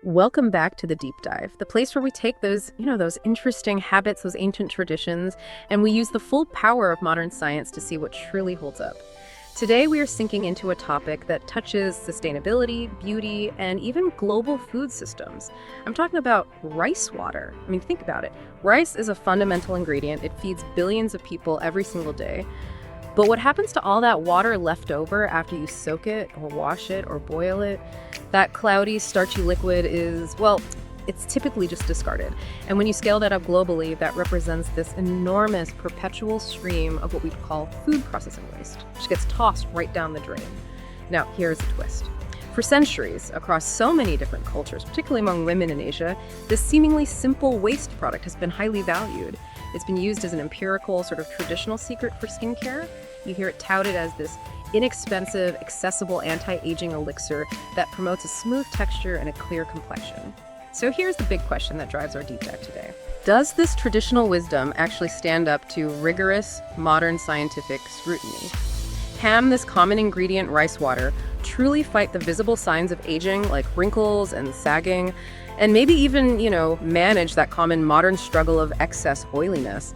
Welcome back to the Deep Dive, the place where we take those interesting habits, those ancient traditions, and we use the full power of modern science to see what truly holds up. Today, we are sinking into a topic that touches sustainability, beauty, and even global food systems. I'm talking about rice water. I mean, think about it. Rice is a fundamental ingredient. It feeds billions of people every single day. But what happens to all that water left over after you soak it or wash it or boil it? That cloudy, starchy liquid is, well, it's typically just discarded. And when you scale that up globally, that represents this enormous perpetual stream of what we call food processing waste, which gets tossed right down the drain. Now, here's a twist. For centuries, across so many different cultures, particularly among women in Asia, this seemingly simple waste product has been highly valued. It's been used as an empirical, sort of traditional secret for skincare. You hear it touted as this inexpensive, accessible anti-aging elixir that promotes a smooth texture and a clear complexion. So here's the big question that drives our deep dive today. Does this traditional wisdom actually stand up to rigorous, modern scientific scrutiny? Can this common ingredient, rice water, truly fight the visible signs of aging like wrinkles and sagging, and maybe even, manage that common modern struggle of excess oiliness?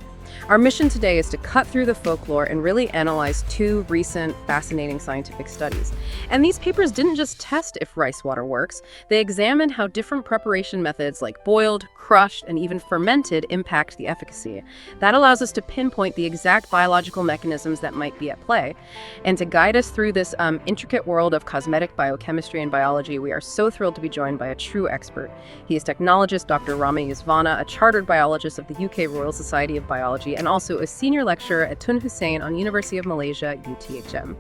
Our mission today is to cut through the folklore and really analyze two recent, fascinating scientific studies. And these papers didn't just test if rice water works, they examined how different preparation methods like boiled, crushed, and even fermented impact the efficacy. That allows us to pinpoint the exact biological mechanisms that might be at play. And to guide us through this intricate world of cosmetic biochemistry and biology, we are so thrilled to be joined by a true expert. He is technologist Dr. Rama Yusvana, a chartered biologist of the UK Royal Society of Biology, and also a senior lecturer at Tun Hussein on University of Malaysia, UTHM.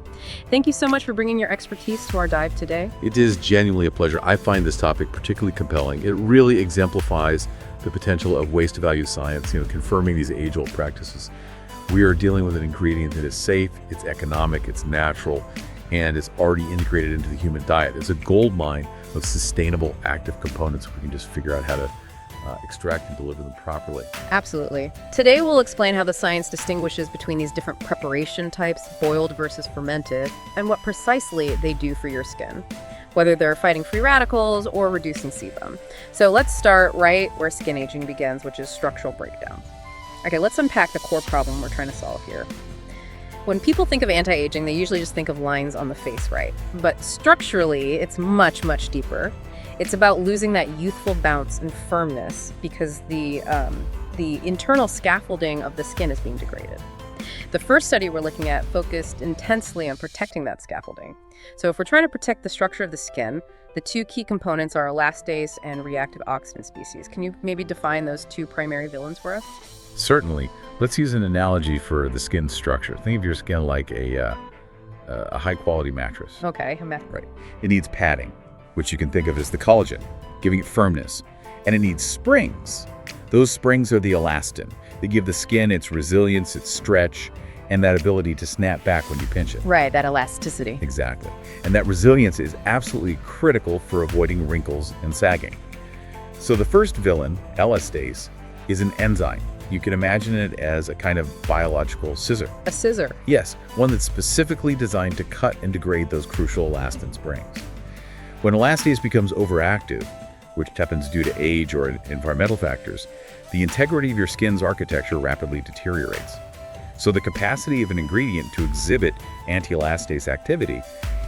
Thank you so much for bringing your expertise to our dive today. It is genuinely a pleasure. I find this topic particularly compelling. It really exemplifies the potential of waste value science, confirming these age-old practices. We are dealing with an ingredient that is safe, it's economic, it's natural, and it's already integrated into the human diet. It's a gold mine of sustainable active components if we can just figure out how to extract and deliver them properly. Absolutely. Today we'll explain how the science distinguishes between these different preparation types, boiled versus fermented, and what precisely they do for your skin, whether they're fighting free radicals or reducing sebum. So let's start right where skin aging begins, which is structural breakdown. Okay, let's unpack the core problem we're trying to solve here. When people think of anti-aging, they usually just think of lines on the face, right? But structurally, it's much, much deeper. It's about losing that youthful bounce and firmness because the internal scaffolding of the skin is being degraded. The first study we're looking at focused intensely on protecting that scaffolding. So if we're trying to protect the structure of the skin, the two key components are elastase and reactive oxidant species. Can you maybe define those two primary villains for us? Certainly. Let's use an analogy for the skin structure. Think of your skin like a high-quality mattress. Okay, Right. It needs padding, which you can think of as the collagen, giving it firmness. And it needs springs. Those springs are the elastin. They give the skin its resilience, its stretch, and that ability to snap back when you pinch it. Right, that elasticity. Exactly. And that resilience is absolutely critical for avoiding wrinkles and sagging. So the first villain, elastase, is an enzyme. You can imagine it as a kind of biological scissor. A scissor? Yes, one that's specifically designed to cut and degrade those crucial elastin springs. When elastase becomes overactive, which happens due to age or environmental factors, the integrity of your skin's architecture rapidly deteriorates. So the capacity of an ingredient to exhibit anti-elastase activity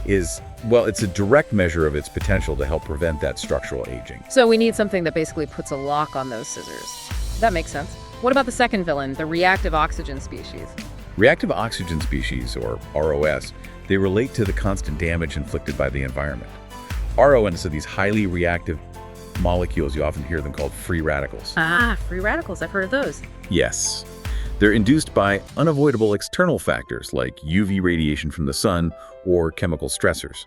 is, well, it's a direct measure of its potential to help prevent that structural aging. So we need something that basically puts a lock on those scissors. That makes sense. What about the second villain, the reactive oxygen species? Reactive oxygen species, or ROS, they relate to the constant damage inflicted by the environment. ROS are these highly reactive molecules. You often hear them called free radicals. Ah, free radicals. I've heard of those. Yes. They're induced by unavoidable external factors like UV radiation from the sun or chemical stressors.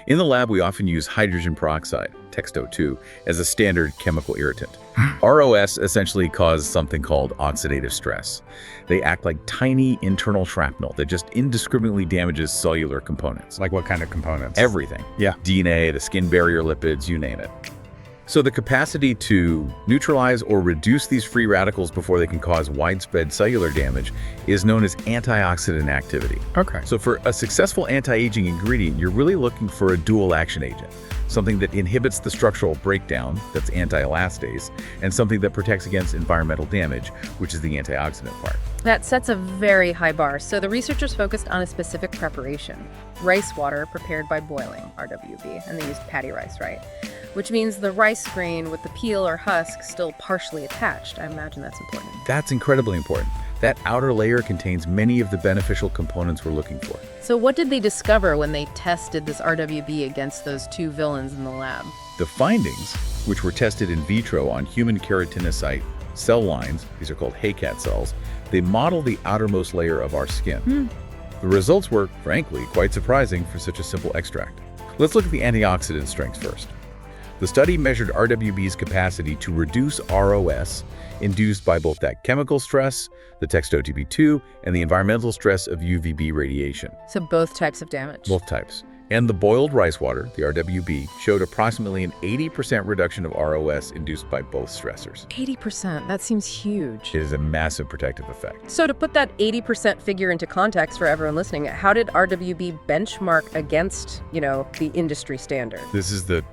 In the lab, we often use hydrogen peroxide, Texto2, as a standard chemical irritant. ROS essentially cause something called oxidative stress. They act like tiny internal shrapnel that just indiscriminately damages cellular components. Like what kind of components? Everything. Yeah. DNA, the skin barrier lipids, you name it. So the capacity to neutralize or reduce these free radicals before they can cause widespread cellular damage is known as antioxidant activity. Okay. So for a successful anti-aging ingredient, you're really looking for a dual action agent. something that inhibits the structural breakdown, that's anti-elastase, and something that protects against environmental damage, which is the antioxidant part. That sets a very high bar. So the researchers focused on a specific preparation, rice water prepared by boiling, RWB, and they used paddy rice, right? Which means the rice grain with the peel or husk still partially attached. I imagine that's important. That's incredibly important. That outer layer contains many of the beneficial components we're looking for. So what did they discover when they tested this RWB against those two villains in the lab? The findings, which were tested in vitro on human keratinocyte cell lines, these are called Haycat cells, they model the outermost layer of our skin. The results were, frankly, quite surprising for such a simple extract. Let's look at the antioxidant strengths first. The study measured RWB's capacity to reduce ROS induced by both that chemical stress, the TXOTB2, and the environmental stress of UVB radiation. So both types of damage. Both types. And the boiled rice water, the RWB, showed approximately an 80% reduction of ROS induced by both stressors. 80%, that seems huge. It is a massive protective effect. So to put that 80% figure into context for everyone listening, how did RWB benchmark against, the industry standard? This is the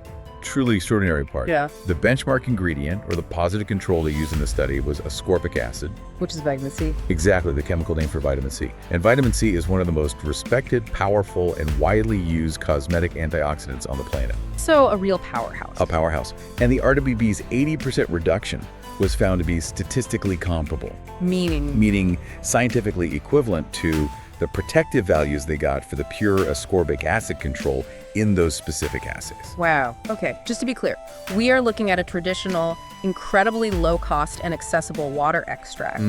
truly extraordinary part. Yeah. The benchmark ingredient, or the positive control they used in the study, was ascorbic acid. Which is vitamin C. Exactly, the chemical name for vitamin C. And vitamin C is one of the most respected, powerful, and widely used cosmetic antioxidants on the planet. So a real powerhouse. A powerhouse. And the RWB's 80% reduction was found to be statistically comparable. Meaning scientifically equivalent to the protective values they got for the pure ascorbic acid control in those specific assays. Wow. Okay, just to be clear, we are looking at a traditional, incredibly low-cost and accessible water extract,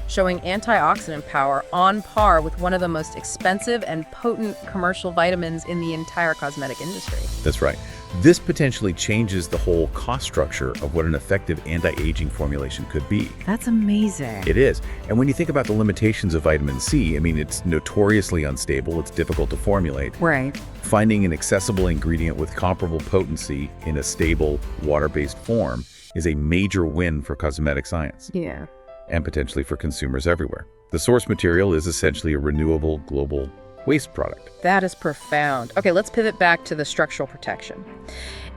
showing antioxidant power on par with one of the most expensive and potent commercial vitamins in the entire cosmetic industry. That's right. This potentially changes the whole cost structure of what an effective anti-aging formulation could be. That's amazing. It is. And when you think about the limitations of vitamin C, it's notoriously unstable, it's difficult to formulate. Right. Finding an accessible ingredient with comparable potency in a stable, water-based form is a major win for cosmetic science. Yeah. And potentially for consumers everywhere. The source material is essentially a renewable global waste product. That is profound. Okay, let's pivot back to the structural protection.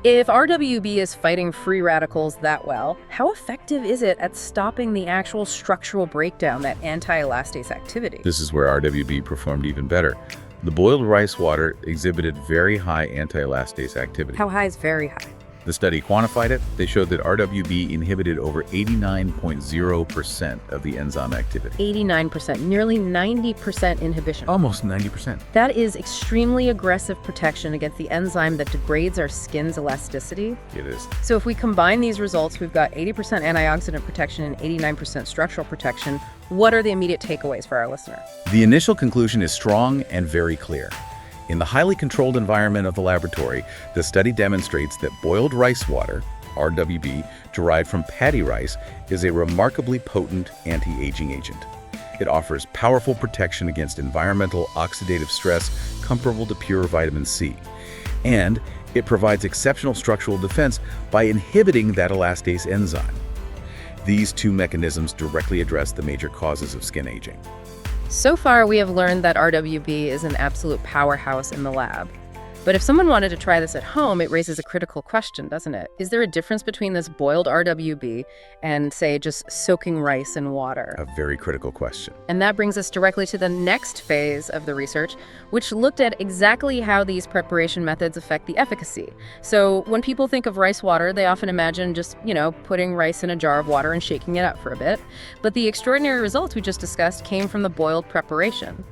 If RWB is fighting free radicals that well, how effective is it at stopping the actual structural breakdown, that anti-elastase activity? This is where RWB performed even better. The boiled rice water exhibited very high anti-elastase activity. How high is very high? The study quantified it. They showed that RWB inhibited over 89.0% of the enzyme activity. 89%, nearly 90% inhibition. Almost 90%. That is extremely aggressive protection against the enzyme that degrades our skin's elasticity. It is. So if we combine these results, we've got 80% antioxidant protection and 89% structural protection. What are the immediate takeaways for our listener? The initial conclusion is strong and very clear. In the highly controlled environment of the laboratory, the study demonstrates that boiled rice water, RWB, derived from paddy rice, is a remarkably potent anti-aging agent. It offers powerful protection against environmental oxidative stress comparable to pure vitamin C. And it provides exceptional structural defense by inhibiting that elastase enzyme. These two mechanisms directly address the major causes of skin aging. So far, we have learned that RWB is an absolute powerhouse in the lab. But if someone wanted to try this at home, it raises a critical question, doesn't it? Is there a difference between this boiled RWB and, say, just soaking rice in water? A very critical question. And that brings us directly to the next phase of the research, which looked at exactly how these preparation methods affect the efficacy. So when people think of rice water, they often imagine just, putting rice in a jar of water and shaking it up for a bit. But the extraordinary results we just discussed came from the boiled preparation.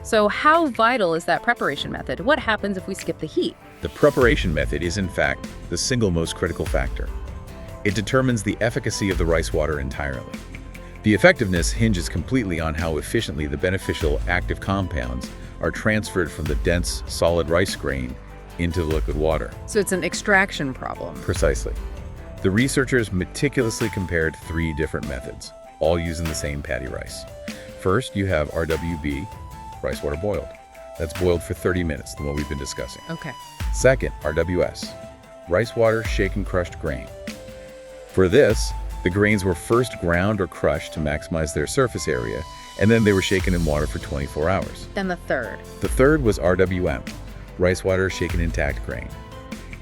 So how vital is that preparation method? What happens if we skip the heat? The preparation method is, in fact, the single most critical factor. It determines the efficacy of the rice water entirely. The effectiveness hinges completely on how efficiently the beneficial active compounds are transferred from the dense, solid rice grain into the liquid water. So it's an extraction problem. Precisely. The researchers meticulously compared 3 different methods, all using the same paddy rice. First, you have RWB, rice water boiled. That's boiled for 30 minutes, the one we've been discussing. Okay. Second, RWS, rice water shaken crushed grain. For this, the grains were first ground or crushed to maximize their surface area, and then they were shaken in water for 24 hours. Then the third. The third was RWM, rice water shaken intact grain.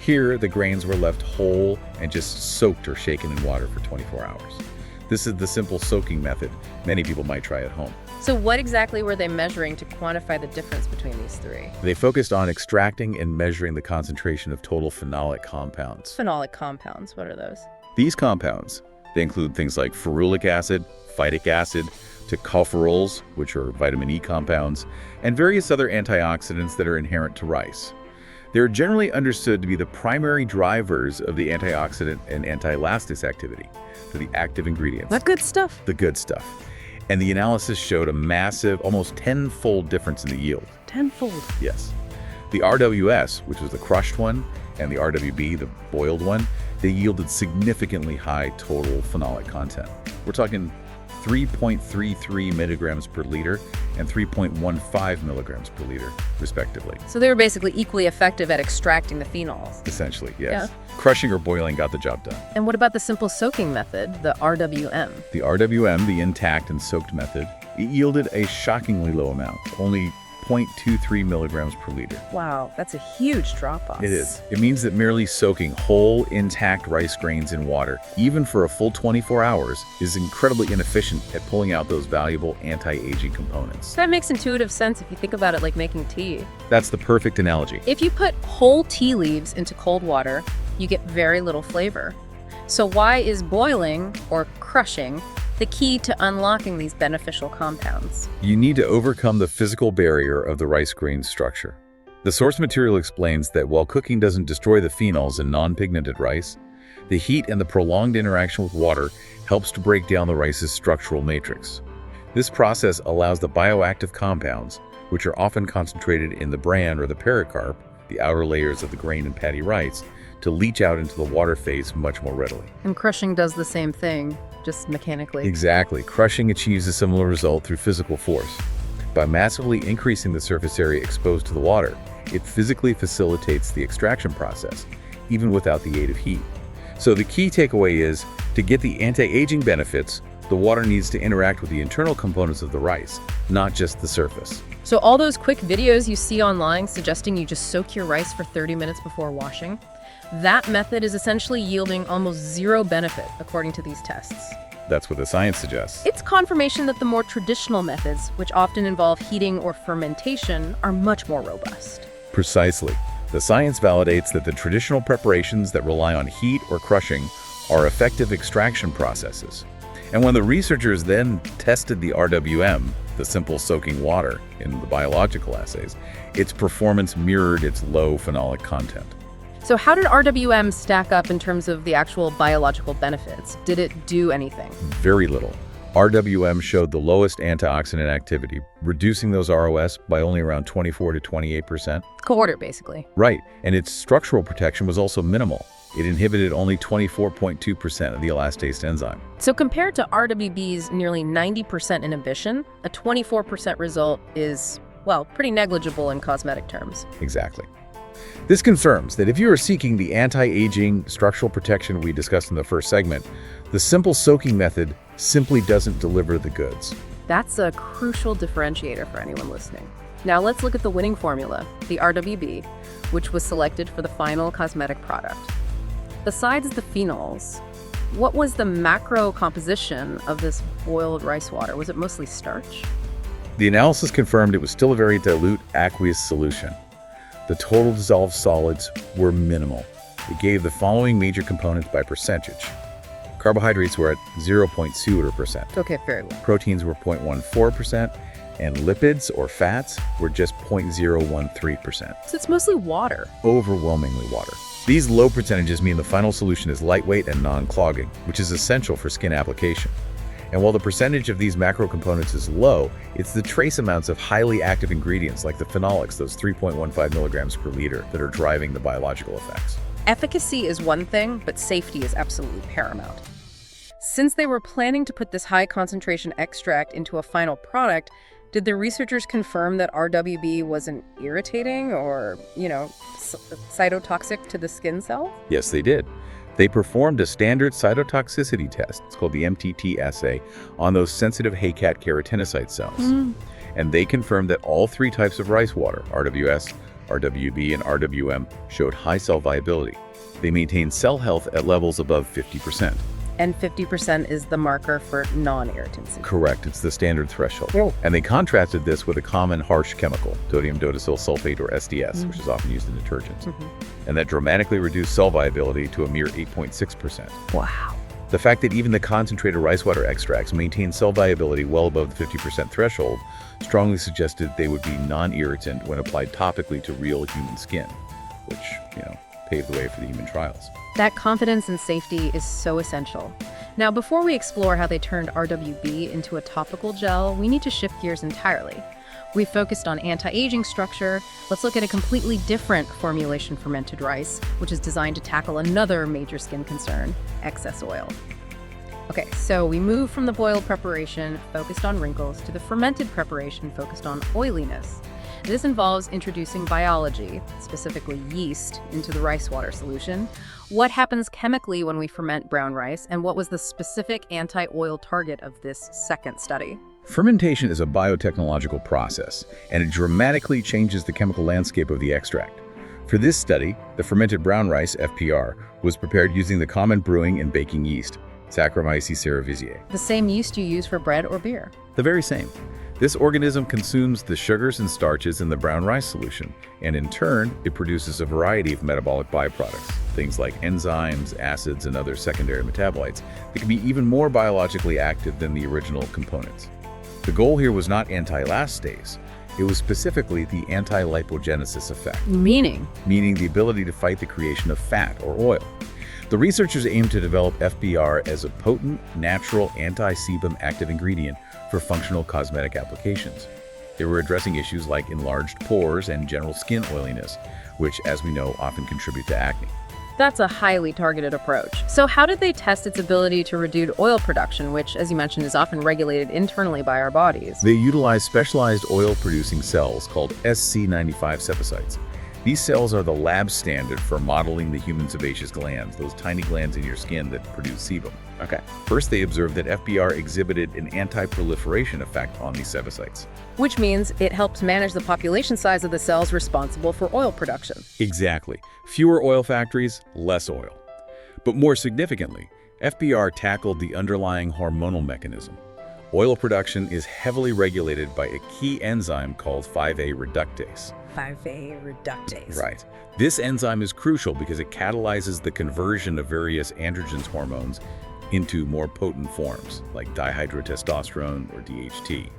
Here, the grains were left whole and just soaked or shaken in water for 24 hours. This is the simple soaking method many people might try at home. So what exactly were they measuring to quantify the difference between these three? They focused on extracting and measuring the concentration of total phenolic compounds. Phenolic compounds, what are those? These compounds, they include things like ferulic acid, phytic acid, tocopherols, which are vitamin E compounds, and various other antioxidants that are inherent to rice. They're generally understood to be the primary drivers of the antioxidant and anti-elastase activity. They're the active ingredients. The good stuff. The good stuff. And the analysis showed a massive, almost 10-fold difference in the yield. 10-fold? Yes. The RWS, which was the crushed one, and the RWB, the boiled one, they yielded significantly high total phenolic content. We're talking 3.33 milligrams per liter and 3.15 milligrams per liter, respectively. So they were basically equally effective at extracting the phenols. Essentially, yes. Yeah. Crushing or boiling got the job done. And what about the simple soaking method, the RWM? The RWM, the intact and soaked method, it yielded a shockingly low amount, only 0.23 milligrams per liter. Wow, that's a huge drop-off. It is. It means that merely soaking whole, intact rice grains in water, even for a full 24 hours, is incredibly inefficient at pulling out those valuable anti-aging components. That makes intuitive sense if you think about it like making tea. That's the perfect analogy. If you put whole tea leaves into cold water, you get very little flavor. So why is boiling, or crushing, the key to unlocking these beneficial compounds? You need to overcome the physical barrier of the rice grain structure. The source material explains that while cooking doesn't destroy the phenols in non-pigmented rice, the heat and the prolonged interaction with water helps to break down the rice's structural matrix. This process allows the bioactive compounds, which are often concentrated in the bran or the pericarp, the outer layers of the grain and patty rice, to leach out into the water phase much more readily. And crushing does the same thing, just mechanically. Exactly. Crushing achieves a similar result through physical force. By massively increasing the surface area exposed to the water, it physically facilitates the extraction process, even without the aid of heat. So the key takeaway is, to get the anti-aging benefits, the water needs to interact with the internal components of the rice, not just the surface. So all those quick videos you see online suggesting you just soak your rice for 30 minutes before washing, that method is essentially yielding almost zero benefit according to these tests. That's what the science suggests. It's confirmation that the more traditional methods, which often involve heating or fermentation, are much more robust. Precisely. The science validates that the traditional preparations that rely on heat or crushing are effective extraction processes. And when the researchers then tested the RWM, the simple soaking water, in the biological assays, its performance mirrored its low phenolic content. So how did RWM stack up in terms of the actual biological benefits? Did it do anything? Very little. RWM showed the lowest antioxidant activity, reducing those ROS by only around 24 to 28%. Quarter, basically. Right, and its structural protection was also minimal. It inhibited only 24.2% of the elastase enzyme. So compared to RWB's nearly 90% inhibition, a 24% result is, well, pretty negligible in cosmetic terms. Exactly. This confirms that if you are seeking the anti-aging structural protection we discussed in the first segment, the simple soaking method simply doesn't deliver the goods. That's a crucial differentiator for anyone listening. Now let's look at the winning formula, the RWB, which was selected for the final cosmetic product. Besides the phenols, what was the macro composition of this boiled rice water? Was it mostly starch? The analysis confirmed it was still a very dilute aqueous solution. The total dissolved solids were minimal. It gave the following major components by percentage. Carbohydrates were at 0.2%. Okay, very well. Proteins were 0.14%, and lipids or fats were just 0.013%. So it's mostly water. Overwhelmingly water. These low percentages mean the final solution is lightweight and non-clogging, which is essential for skin application. And while the percentage of these macro components is low, it's the trace amounts of highly active ingredients like the phenolics, those 3.15 milligrams per liter, that are driving the biological effects. Efficacy is one thing, but safety is absolutely paramount. Since they were planning to put this high concentration extract into a final product, did the researchers confirm that RWB wasn't irritating or, cytotoxic to the skin cell? Yes, they did. They performed a standard cytotoxicity test, it's called the MTT assay, on those sensitive Haycat keratinocyte cells. And they confirmed that all three types of rice water, RWS, RWB and RWM, showed high cell viability. They maintained cell health at levels above 50%. And 50% is the marker for non-irritancy. Correct, it's the standard threshold. Oh. And they contrasted this with a common harsh chemical, sodium dodecyl sulfate or SDS, which is often used in detergents. And that dramatically reduced cell viability to a mere 8.6%. Wow. The fact that even the concentrated rice water extracts maintain cell viability well above the 50% threshold strongly suggested they would be non-irritant when applied topically to real human skin, which, paved the way for the human trials. That confidence and safety is so essential. Now, before we explore how they turned RWB into a topical gel, we need to shift gears entirely. We focused on anti-aging structure. Let's look at a completely different formulation fermented rice, which is designed to tackle another major skin concern, excess oil. Okay, so we move from the boiled preparation focused on wrinkles to the fermented preparation focused on oiliness. This involves introducing biology, specifically yeast, into the rice water solution. What happens chemically when we ferment brown rice, and what was the specific anti-oil target of this second study? Fermentation is a biotechnological process, and it dramatically changes the chemical landscape of the extract. For this study, the fermented brown rice, FBR, was prepared using the common brewing and baking yeast, Saccharomyces cerevisiae. The same yeast you use for bread or beer. The very same. This organism consumes the sugars and starches in the brown rice solution, and in turn, it produces a variety of metabolic byproducts, things like enzymes, acids, and other secondary metabolites that can be even more biologically active than the original components. The goal here was not anti-elastase, it was specifically the anti-lipogenesis effect. Meaning the ability to fight the creation of fat or oil. The researchers aimed to develop FBR as a potent, natural anti-sebum active ingredient for functional cosmetic applications. They were addressing issues like enlarged pores and general skin oiliness, which, as we know, often contribute to acne. That's a highly targeted approach. So how did they test its ability to reduce oil production, which, as you mentioned, is often regulated internally by our bodies? They utilized specialized oil-producing cells called SC95 sepocytes. These cells are the lab standard for modeling the human sebaceous glands, those tiny glands in your skin that produce sebum. Okay. First, they observed that FBR exhibited an anti-proliferation effect on these sepocytes. Which means it helps manage the population size of the cells responsible for oil production. Exactly. Fewer oil factories, less oil. But more significantly, FBR tackled the underlying hormonal mechanism. Oil production is heavily regulated by a key enzyme called 5A reductase. 5A reductase. Right. This enzyme is crucial because it catalyzes the conversion of various androgens hormones into more potent forms, like dihydrotestosterone or DHT.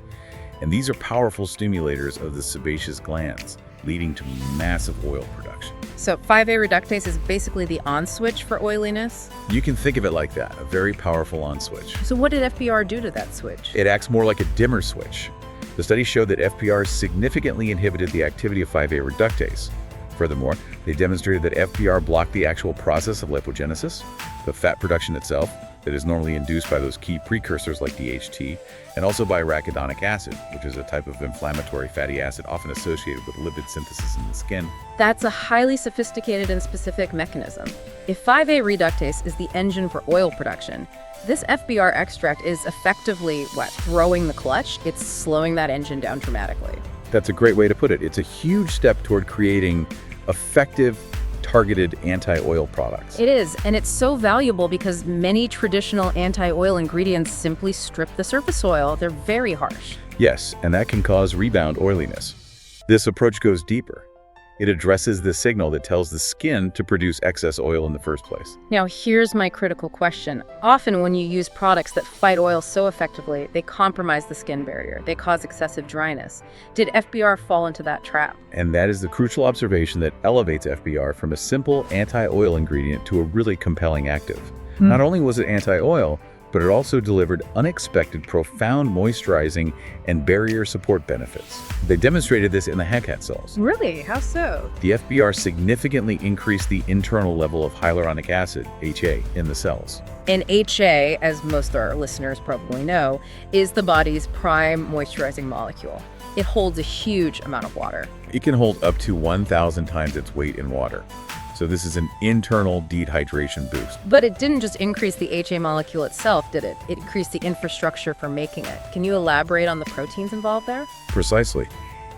And these are powerful stimulators of the sebaceous glands, leading to massive oil production. So 5A reductase is basically the on switch for oiliness? You can think of it like that, a very powerful on switch. So what did FBR do to that switch? It acts more like a dimmer switch. The study showed that FBR significantly inhibited the activity of 5A reductase. Furthermore, they demonstrated that FBR blocked the actual process of lipogenesis, the fat production itself, that is normally induced by those key precursors like DHT, and also by arachidonic acid, which is a type of inflammatory fatty acid often associated with lipid synthesis in the skin. That's a highly sophisticated and specific mechanism. If 5A reductase is the engine for oil production, this FBR extract is effectively, throwing the clutch? It's slowing that engine down dramatically. That's a great way to put it. It's a huge step toward creating effective, targeted anti-oil products. It is, and it's so valuable because many traditional anti-oil ingredients simply strip the surface oil. They're very harsh. Yes, and that can cause rebound oiliness. This approach goes deeper. It addresses the signal that tells the skin to produce excess oil in the first place. Now, here's my critical question. Often when you use products that fight oil so effectively, they compromise the skin barrier. They cause excessive dryness. Did FBR fall into that trap? And that is the crucial observation that elevates FBR from a simple anti-oil ingredient to a really compelling active. Not only was it anti-oil, but it also delivered unexpected, profound moisturizing and barrier support benefits. They demonstrated this in the HACAT cells. Really? How so? The FBR significantly increased the internal level of hyaluronic acid, HA, in the cells. And HA, as most of our listeners probably know, is the body's prime moisturizing molecule. It holds a huge amount of water. It can hold up to 1,000 times its weight in water. So this is an internal dehydration boost. But it didn't just increase the HA molecule itself, did it? It increased the infrastructure for making it. Can you elaborate on the proteins involved there? Precisely.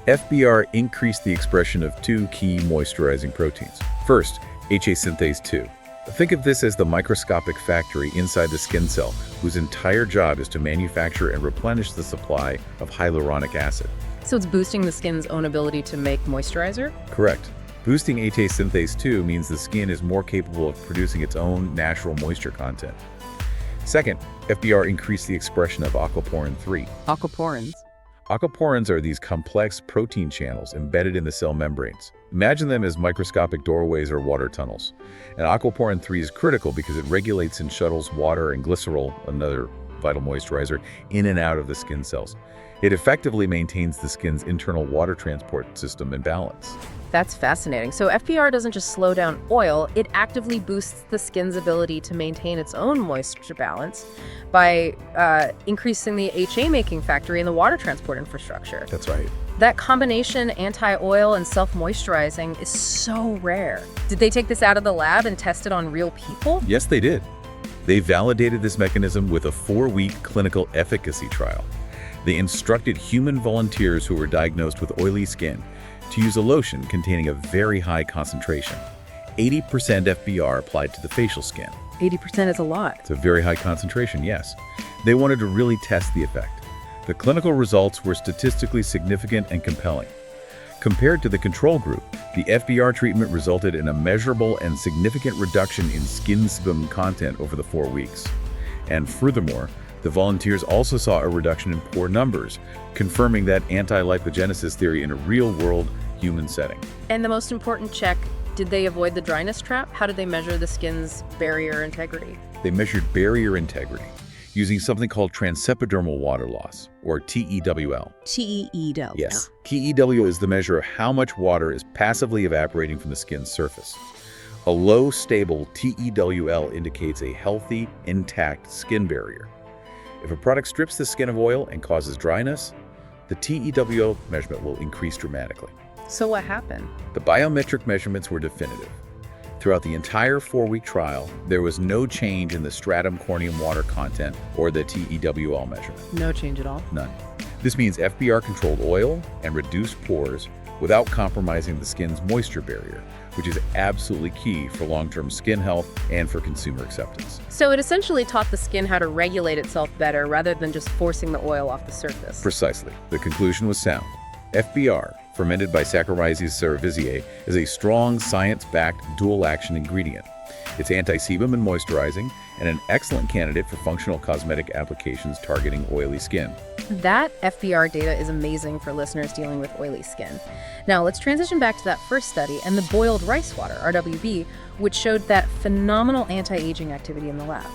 FBR increased the expression of two key moisturizing proteins. First, HA synthase 2. Think of this as the microscopic factory inside the skin cell, whose entire job is to manufacture and replenish the supply of hyaluronic acid. So it's boosting the skin's own ability to make moisturizer? Correct. Boosting HA synthase 2 means the skin is more capable of producing its own natural moisture content. Second, FBR increased the expression of aquaporin 3. Aquaporins. Aquaporins are these complex protein channels embedded in the cell membranes. Imagine them as microscopic doorways or water tunnels. And aquaporin 3 is critical because it regulates and shuttles water and glycerol, another vital moisturizer, in and out of the skin cells. It effectively maintains the skin's internal water transport system in balance. That's fascinating. So FBR doesn't just slow down oil, it actively boosts the skin's ability to maintain its own moisture balance by increasing the HA-making factory and the water transport infrastructure. That's right. That combination, anti-oil and self-moisturizing, is so rare. Did they take this out of the lab and test it on real people? Yes, they did. They validated this mechanism with a 4-week clinical efficacy trial. They instructed human volunteers who were diagnosed with oily skin to use a lotion containing a very high concentration. 80% FBR applied to the facial skin. 80% is a lot. It's a very high concentration, yes. They wanted to really test the effect. The clinical results were statistically significant and compelling. Compared to the control group, the FBR treatment resulted in a measurable and significant reduction in skin sebum content over the 4 weeks. And furthermore, the volunteers also saw a reduction in pore numbers, confirming that anti-lipogenesis theory in a real-world human setting. And the most important check, did they avoid the dryness trap? How did they measure the skin's barrier integrity? They measured barrier integrity using something called transepidermal water loss, or TEWL. TEWL. Yes. TEWL is the measure of how much water is passively evaporating from the skin's surface. A low, stable TEWL indicates a healthy, intact skin barrier. If a product strips the skin of oil and causes dryness, the TEWL measurement will increase dramatically. So what happened? The biometric measurements were definitive. Throughout the entire 4-week trial, there was no change in the stratum corneum water content or the TEWL measurement. No change at all? None. This means FBR controlled oil and reduced pores without compromising the skin's moisture barrier, which is absolutely key for long-term skin health and for consumer acceptance. So it essentially taught the skin how to regulate itself better rather than just forcing the oil off the surface. Precisely. The conclusion was sound. FBR, fermented by Saccharomyces cerevisiae, is a strong, science-backed, dual-action ingredient. It's anti-sebum and moisturizing, and an excellent candidate for functional cosmetic applications targeting oily skin. That FBR data is amazing for listeners dealing with oily skin. Now let's transition back to that first study and the boiled rice water, RWB, which showed that phenomenal anti-aging activity in the lab.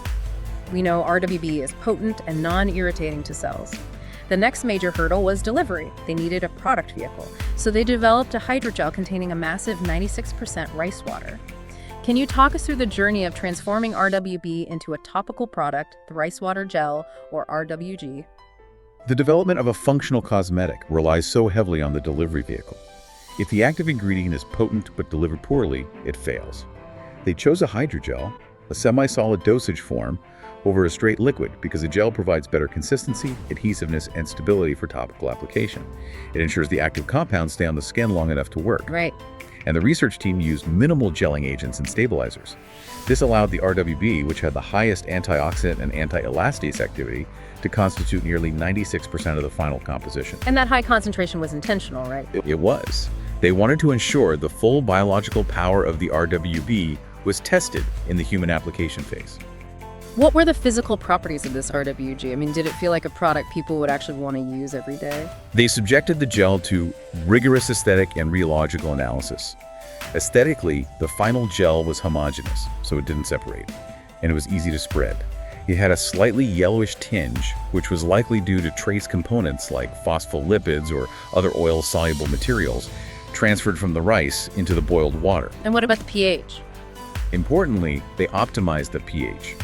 We know RWB is potent and non-irritating to cells. The next major hurdle was delivery. They needed a product vehicle, so they developed a hydrogel containing a massive 96% rice water. Can you talk us through the journey of transforming RWB into a topical product, the rice water gel, or RWG? The development of a functional cosmetic relies so heavily on the delivery vehicle. If the active ingredient is potent but delivered poorly, it fails. They chose a hydrogel, a semi-solid dosage form, over a straight liquid because a gel provides better consistency, adhesiveness, and stability for topical application. It ensures the active compounds stay on the skin long enough to work. Right. And the research team used minimal gelling agents and stabilizers. This allowed the RWB, which had the highest antioxidant and anti-elastase activity, to constitute nearly 96% of the final composition. And that high concentration was intentional, right? It was. They wanted to ensure the full biological power of the RWB was tested in the human application phase. What were the physical properties of this RWG? I mean, did it feel like a product people would actually want to use every day? They subjected the gel to rigorous aesthetic and rheological analysis. Aesthetically, the final gel was homogeneous, so it didn't separate, and it was easy to spread. It had a slightly yellowish tinge, which was likely due to trace components like phospholipids or other oil-soluble materials transferred from the rice into the boiled water. And what about the pH? Importantly, they optimized the pH.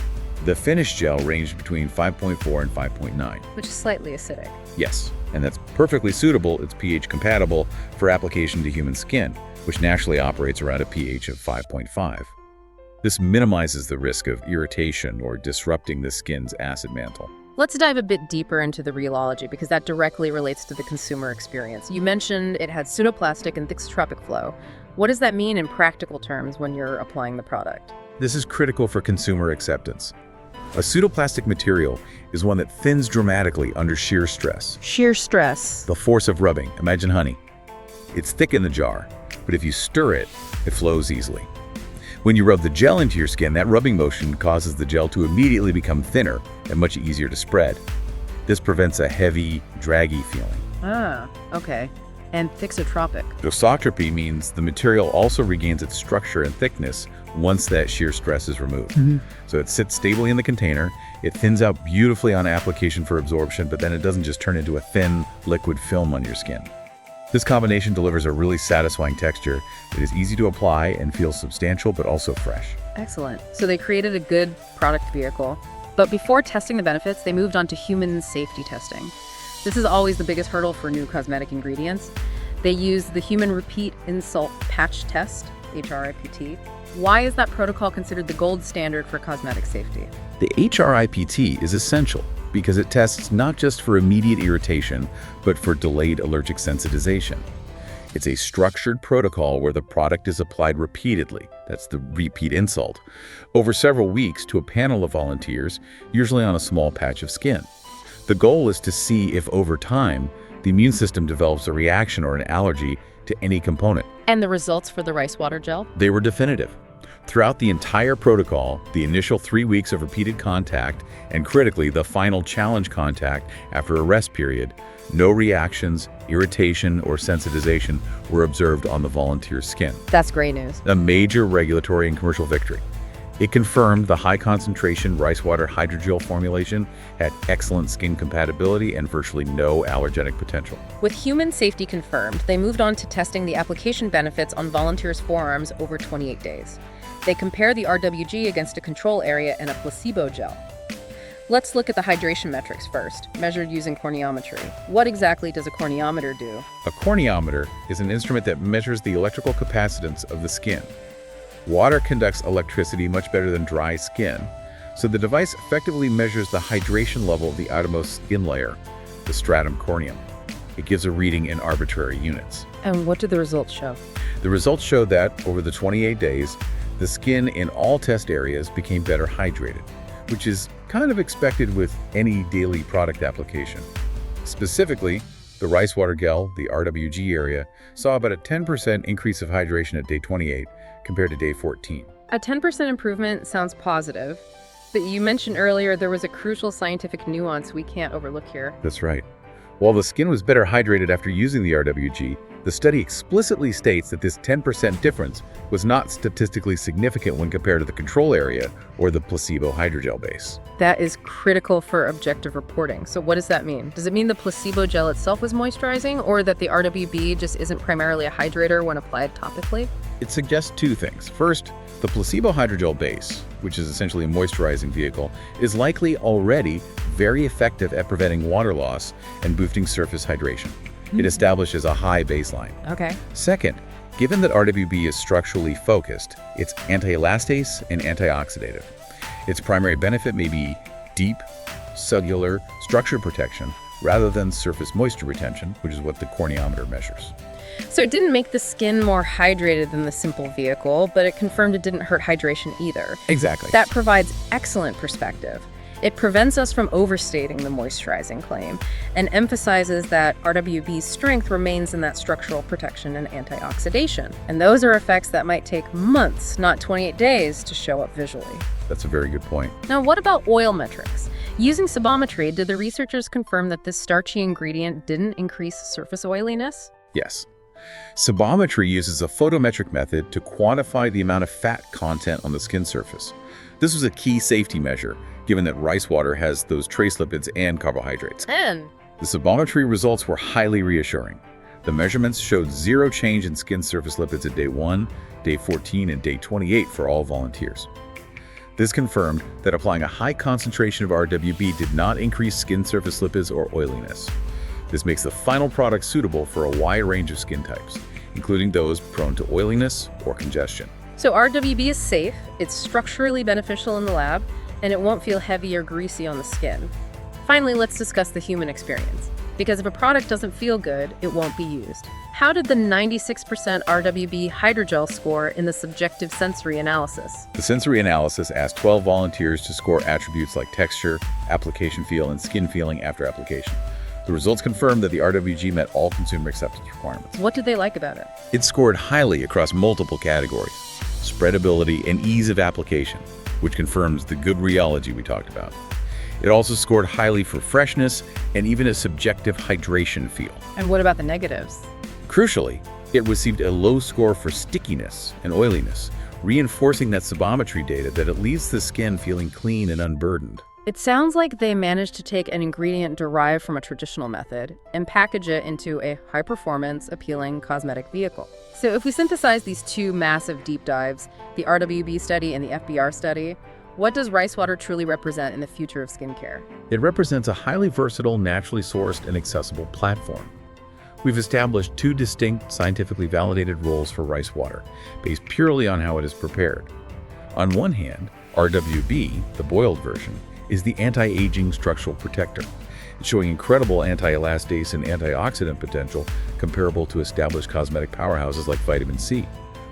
The finished gel ranged between 5.4 and 5.9. Which is slightly acidic. Yes, and that's perfectly suitable. It's pH compatible for application to human skin, which naturally operates around a pH of 5.5. This minimizes the risk of irritation or disrupting the skin's acid mantle. Let's dive a bit deeper into the rheology because that directly relates to the consumer experience. You mentioned it had pseudoplastic and thixotropic flow. What does that mean in practical terms when you're applying the product? This is critical for consumer acceptance. A pseudoplastic material is one that thins dramatically under shear stress. Shear stress. The force of rubbing. Imagine honey. It's thick in the jar, but if you stir it, it flows easily. When you rub the gel into your skin, that rubbing motion causes the gel to immediately become thinner and much easier to spread. This prevents a heavy, draggy feeling. Ah, okay. And thixotropic. Dosotropy means the material also regains its structure and thickness once that shear stress is removed. So it sits stably in the container, it thins out beautifully on application for absorption, but then it doesn't just turn into a thin, liquid film on your skin. This combination delivers a really satisfying texture that is easy to apply and feels substantial but also fresh. Excellent. So they created a good product vehicle. But before testing the benefits, they moved on to human safety testing. This is always the biggest hurdle for new cosmetic ingredients. They use the human repeat insult patch test, HRIPT. Why is that protocol considered the gold standard for cosmetic safety? The HRIPT is essential because it tests not just for immediate irritation, but for delayed allergic sensitization. It's a structured protocol where the product is applied repeatedly, that's the repeat insult, over several weeks to a panel of volunteers, usually on a small patch of skin. The goal is to see if over time, the immune system develops a reaction or an allergy to any component. And the results for the rice water gel? They were definitive. Throughout the entire protocol, the initial 3 weeks of repeated contact, and critically, the final challenge contact after a rest period, no reactions, irritation, or sensitization were observed on the volunteer's skin. That's great news. A major regulatory and commercial victory. It confirmed the high-concentration rice water hydrogel formulation had excellent skin compatibility and virtually no allergenic potential. With human safety confirmed, they moved on to testing the application benefits on volunteers' forearms over 28 days. They compare the RWG against a control area and a placebo gel. Let's look at the hydration metrics first, measured using corneometry. What exactly does a corneometer do? A corneometer is an instrument that measures the electrical capacitance of the skin. Water conducts electricity much better than dry skin, so the device effectively measures the hydration level of the outermost skin layer, the stratum corneum. It gives a reading in arbitrary units. And what do the results show? The results show that, over the 28 days, the skin in all test areas became better hydrated, which is kind of expected with any daily product application. Specifically, the rice water gel, the RWG area, saw about a 10% increase of hydration at day 28 compared to day 14. A 10% improvement sounds positive, but you mentioned earlier there was a crucial scientific nuance we can't overlook here. That's right. While the skin was better hydrated after using the RWG, the study explicitly states that this 10% difference was not statistically significant when compared to the control area or the placebo hydrogel base. That is critical for objective reporting. So what does that mean? Does it mean the placebo gel itself was moisturizing, or that the RWB just isn't primarily a hydrator when applied topically? It suggests two things. First, the placebo hydrogel base, which is essentially a moisturizing vehicle, is likely already very effective at preventing water loss and boosting surface hydration. It establishes a high baseline. Okay. Second, given that RWB is structurally focused, it's anti-elastase and antioxidative. Its primary benefit may be deep, cellular, structure protection rather than surface moisture retention, which is what the corneometer measures. So it didn't make the skin more hydrated than the simple vehicle, but it confirmed it didn't hurt hydration either. Exactly. That provides excellent perspective. It prevents us from overstating the moisturizing claim and emphasizes that RWB's strength remains in that structural protection and antioxidation. And those are effects that might take months, not 28 days, to show up visually. That's a very good point. Now, what about oil metrics? Using sebometry, did the researchers confirm that this starchy ingredient didn't increase surface oiliness? Yes. Sebometry uses a photometric method to quantify the amount of fat content on the skin surface. This was a key safety measure, given that rice water has those trace lipids and carbohydrates. And the sebometry results were highly reassuring. The measurements showed zero change in skin surface lipids at day 1, day 14, and day 28 for all volunteers. This confirmed that applying a high concentration of RWB did not increase skin surface lipids or oiliness. This makes the final product suitable for a wide range of skin types, including those prone to oiliness or congestion. so RWB is safe, it's structurally beneficial in the lab, and it won't feel heavy or greasy on the skin. Finally, let's discuss the human experience. Because if a product doesn't feel good, it won't be used. How did the 96% RWB hydrogel score in the subjective sensory analysis? The sensory analysis asked 12 volunteers to score attributes like texture, application feel, and skin feeling after application. The results confirmed that the RWG met all consumer acceptance requirements. What did they like about it? It scored highly across multiple categories: spreadability and ease of application, which confirms the good rheology we talked about. It also scored highly for freshness and even a subjective hydration feel. And what about the negatives? Crucially, it received a low score for stickiness and oiliness, reinforcing that sabometry data that it leaves the skin feeling clean and unburdened. It sounds like they managed to take an ingredient derived from a traditional method and package it into a high-performance, appealing cosmetic vehicle. So if we synthesize these two massive deep dives, the RWB study and the FBR study, what does rice water truly represent in the future of skincare? It represents a highly versatile, naturally sourced, and accessible platform. We've established two distinct, scientifically validated roles for rice water, based purely on how it is prepared. On one hand, RWB, the boiled version, is the anti-aging structural protector, showing incredible anti-elastase and antioxidant potential comparable to established cosmetic powerhouses like vitamin C.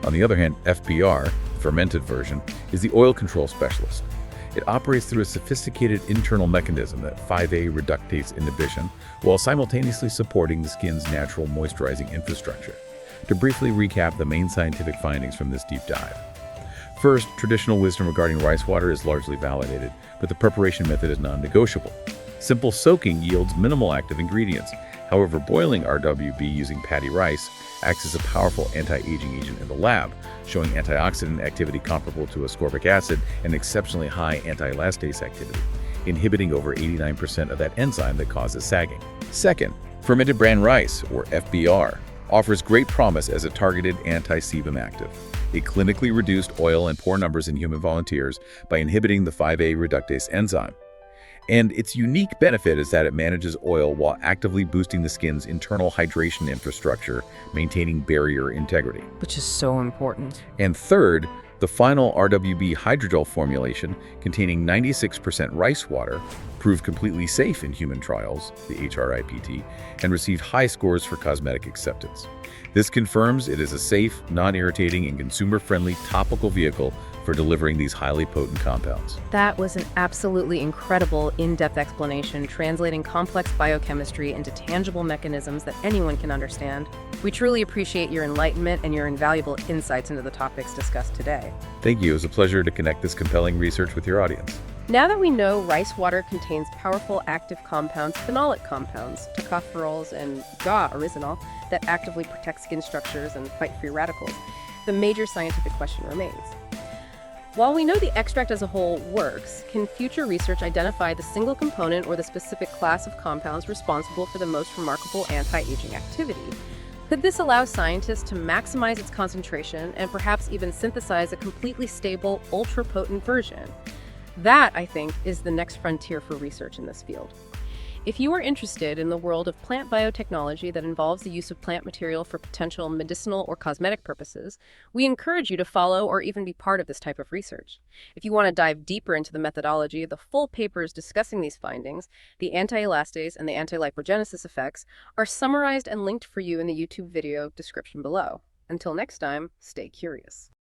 On the other hand, FBR, the fermented version, is the oil control specialist. It operates through a sophisticated internal mechanism, that 5A reductase inhibition, while simultaneously supporting the skin's natural moisturizing infrastructure. To briefly recap the main scientific findings from this deep dive. First, traditional wisdom regarding rice water is largely validated, but the preparation method is non-negotiable. Simple soaking yields minimal active ingredients. However, boiling RWB using paddy rice acts as a powerful anti-aging agent in the lab, showing antioxidant activity comparable to ascorbic acid and exceptionally high anti-elastase activity, inhibiting over 89% of that enzyme that causes sagging. Second, fermented bran rice, or FBR, offers great promise as a targeted anti-sebum active. It clinically reduced oil and pore numbers in human volunteers by inhibiting the 5A reductase enzyme. And its unique benefit is that it manages oil while actively boosting the skin's internal hydration infrastructure, maintaining barrier integrity. Which is so important. And third, the final RWB hydrogel formulation, containing 96% rice water, proved completely safe in human trials, the HRIPT, and received high scores for cosmetic acceptance. This confirms it is a safe, non-irritating, and consumer-friendly topical vehicle for delivering these highly potent compounds. That was an absolutely incredible, in-depth explanation, translating complex biochemistry into tangible mechanisms that anyone can understand. We truly appreciate your enlightenment and your invaluable insights into the topics discussed today. Thank you. It was a pleasure to connect this compelling research with your audience. Now that we know rice water contains powerful active compounds, phenolic compounds, tocopherols, and oryzanol that actively protect skin structures and fight free radicals, the major scientific question remains. While we know the extract as a whole works, can future research identify the single component or the specific class of compounds responsible for the most remarkable anti-aging activity? Could this allow scientists to maximize its concentration and perhaps even synthesize a completely stable, ultra-potent version? That, I think, is the next frontier for research in this field. If you are interested in the world of plant biotechnology that involves the use of plant material for potential medicinal or cosmetic purposes, we encourage you to follow or even be part of this type of research. If you want to dive deeper into the methodology, the full papers discussing these findings, the anti-elastase and the anti-lipogenesis effects, are summarized and linked for you in the YouTube video description below. Until next time, stay curious.